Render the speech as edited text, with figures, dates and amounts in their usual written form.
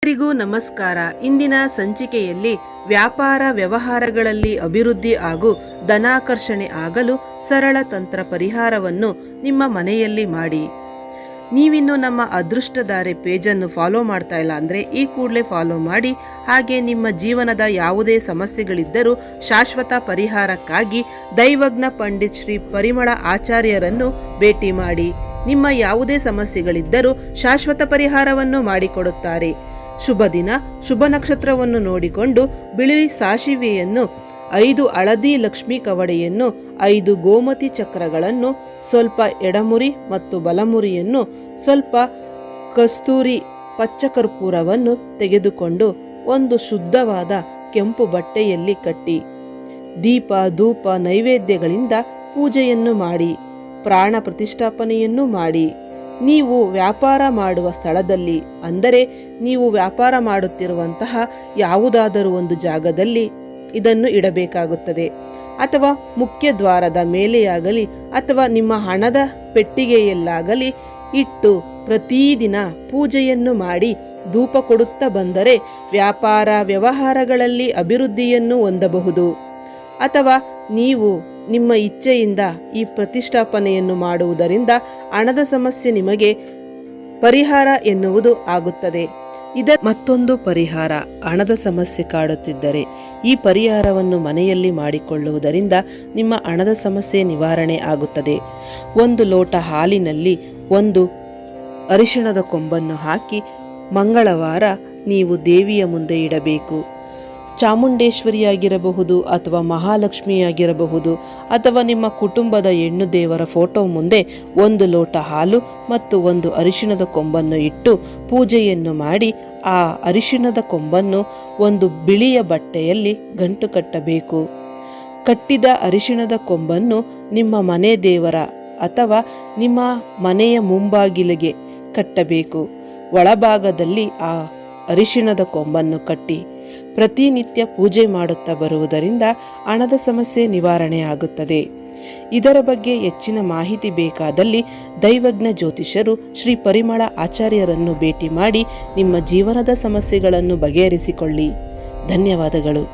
ಎಲ್ಲರಿಗೂ ನಮಸ್ಕಾರ. ಇಂದಿನ ಸಂಚಿಕೆಯಲ್ಲಿ ವ್ಯಾಪಾರ ವ್ಯವಹಾರಗಳಲ್ಲಿ ಅಭಿವೃದ್ಧಿ ಹಾಗೂ ಧನಾಕರ್ಷಣೆ ಆಗಲು ಸರಳ ತಂತ್ರ ಪರಿಹಾರವನ್ನು ನಿಮ್ಮ ಮನೆಯಲ್ಲಿ ಮಾಡಿ. ನೀವಿನ್ನು ನಮ್ಮ ಅದೃಷ್ಟಧಾರೆ ಪೇಜನ್ನು ಫಾಲೋ ಮಾಡ್ತಾ ಇಲ್ಲ ಅಂದರೆ ಈ ಕೂಡಲೇ ಫಾಲೋ ಮಾಡಿ. ಹಾಗೆ ನಿಮ್ಮ ಜೀವನದ ಯಾವುದೇ ಸಮಸ್ಯೆಗಳಿದ್ದರೂ ಶಾಶ್ವತ ಪರಿಹಾರಕ್ಕಾಗಿ ದೈವಜ್ಞ ಪಂಡಿತ್ ಶ್ರೀ ಪರಿಮಳ ಆಚಾರ್ಯರನ್ನು ಭೇಟಿ ಮಾಡಿ. ನಿಮ್ಮ ಯಾವುದೇ ಸಮಸ್ಯೆಗಳಿದ್ದರೂ ಶಾಶ್ವತ ಪರಿಹಾರವನ್ನು ಮಾಡಿಕೊಡುತ್ತಾರೆ. ಶುಭ ದಿನ, ಶುಭ ನಕ್ಷತ್ರವನ್ನು ನೋಡಿಕೊಂಡು ಬಿಳಿ ಸಾಸಿವೆಯನ್ನು, 5 ಹಳದಿ ಲಕ್ಷ್ಮೀ ಕವಡೆಯನ್ನು, 5 ಗೋಮತಿ ಚಕ್ರಗಳನ್ನು, ಸ್ವಲ್ಪ ಎಡಮುರಿ ಮತ್ತು ಬಲಮುರಿಯನ್ನು, ಸ್ವಲ್ಪ ಕಸ್ತೂರಿ ಪಚ್ಚಕರ್ಪೂರವನ್ನು ತೆಗೆದುಕೊಂಡು ಒಂದು ಶುದ್ಧವಾದ ಕೆಂಪು ಬಟ್ಟೆಯಲ್ಲಿ ಕಟ್ಟಿ ದೀಪ ಧೂಪ ನೈವೇದ್ಯಗಳಿಂದ ಪೂಜೆಯನ್ನು ಮಾಡಿ ಪ್ರಾಣ ಪ್ರತಿಷ್ಠಾಪನೆಯನ್ನು ಮಾಡಿ. ನೀವು ವ್ಯಾಪಾರ ಮಾಡುವ ಸ್ಥಳದಲ್ಲಿ, ಅಂದರೆ ನೀವು ವ್ಯಾಪಾರ ಮಾಡುತ್ತಿರುವಂತಹ ಯಾವುದಾದರೂ ಒಂದು ಜಾಗದಲ್ಲಿ ಇದನ್ನು ಇಡಬೇಕಾಗುತ್ತದೆ. ಅಥವಾ ಮುಖ್ಯ ದ್ವಾರದ ಮೇಲೆಯಾಗಲಿ ಅಥವಾ ನಿಮ್ಮ ಹಣದ ಪೆಟ್ಟಿಗೆಯಲ್ಲಾಗಲಿ ಇಟ್ಟು ಪ್ರತಿದಿನ ಪೂಜೆಯನ್ನು ಮಾಡಿ ಧೂಪ ಕೊಡುತ್ತಾ ಬಂದರೆ ವ್ಯಾಪಾರ ವ್ಯವಹಾರಗಳಲ್ಲಿ ಅಭಿವೃದ್ಧಿಯನ್ನು ಹೊಂದಬಹುದು. ಅಥವಾ ನೀವು ನಿಮ್ಮ ಇಚ್ಛೆಯಿಂದ ಈ ಪ್ರತಿಷ್ಠಾಪನೆಯನ್ನು ಮಾಡುವುದರಿಂದ ಹಣದ ಸಮಸ್ಯೆ ನಿಮಗೆ ಪರಿಹಾರ ಎನ್ನುವುದು ಆಗುತ್ತದೆ. ಇದರ ಮತ್ತೊಂದು ಪರಿಹಾರ, ಹಣದ ಸಮಸ್ಯೆ ಕಾಡುತ್ತಿದ್ದರೆ ಈ ಪರಿಹಾರವನ್ನು ಮನೆಯಲ್ಲಿ ಮಾಡಿಕೊಳ್ಳುವುದರಿಂದ ನಿಮ್ಮ ಹಣದ ಸಮಸ್ಯೆ ನಿವಾರಣೆ ಆಗುತ್ತದೆ. 1 ಲೋಟ ಹಾಲಿನಲ್ಲಿ 1 ಅರಿಶಿಣದ ಕೊಂಬನ್ನು ಹಾಕಿ ಮಂಗಳವಾರ ನೀವು ದೇವಿಯ ಮುಂದೆ ಇಡಬೇಕು. ಚಾಮುಂಡೇಶ್ವರಿಯಾಗಿರಬಹುದು ಅಥವಾ ಮಹಾಲಕ್ಷ್ಮಿಯಾಗಿರಬಹುದು ಅಥವಾ ನಿಮ್ಮ ಕುಟುಂಬದ ಹೆಣ್ಣು ದೇವರ ಫೋಟೋ ಮುಂದೆ 1 ಲೋಟ ಹಾಲು ಮತ್ತು 1 ಅರಿಶಿಣದ ಕೊಂಬನ್ನು ಇಟ್ಟು ಪೂಜೆಯನ್ನು ಮಾಡಿ ಆ ಅರಿಶಿಣದ ಕೊಂಬನ್ನು ಒಂದು ಬಿಳಿಯ ಬಟ್ಟೆಯಲ್ಲಿ ಗಂಟು ಕಟ್ಟಬೇಕು. ಕಟ್ಟಿದ ಅರಿಶಿಣದ ಕೊಂಬನ್ನು ನಿಮ್ಮ ಮನೆ ದೇವರ ಅಥವಾ ನಿಮ್ಮ ಮನೆಯ ಮುಂಬಾಗಿಲಿಗೆ ಕಟ್ಟಬೇಕು. ಒಳಭಾಗದಲ್ಲಿ ಆ ಅರಿಶಿಣದ ಕೊಂಬನ್ನು ಕಟ್ಟಿ ಪ್ರತಿನಿತ್ಯ ಪೂಜೆ ಮಾಡುತ್ತಾ ಬರುವುದರಿಂದ ಹಣದ ಸಮಸ್ಯೆ ನಿವಾರಣೆ ಆಗುತ್ತದೆ. ಇದರ ಬಗ್ಗೆ ಹೆಚ್ಚಿನ ಮಾಹಿತಿ ಬೇಕಾದಲ್ಲಿ ದೈವಜ್ಞ ಜ್ಯೋತಿಷರು ಶ್ರೀ ಪರಿಮಳ ಆಚಾರ್ಯರನ್ನು ಭೇಟಿ ಮಾಡಿ ನಿಮ್ಮ ಜೀವನದ ಸಮಸ್ಯೆಗಳನ್ನು ಬಗೆಹರಿಸಿಕೊಳ್ಳಿ. ಧನ್ಯವಾದಗಳು.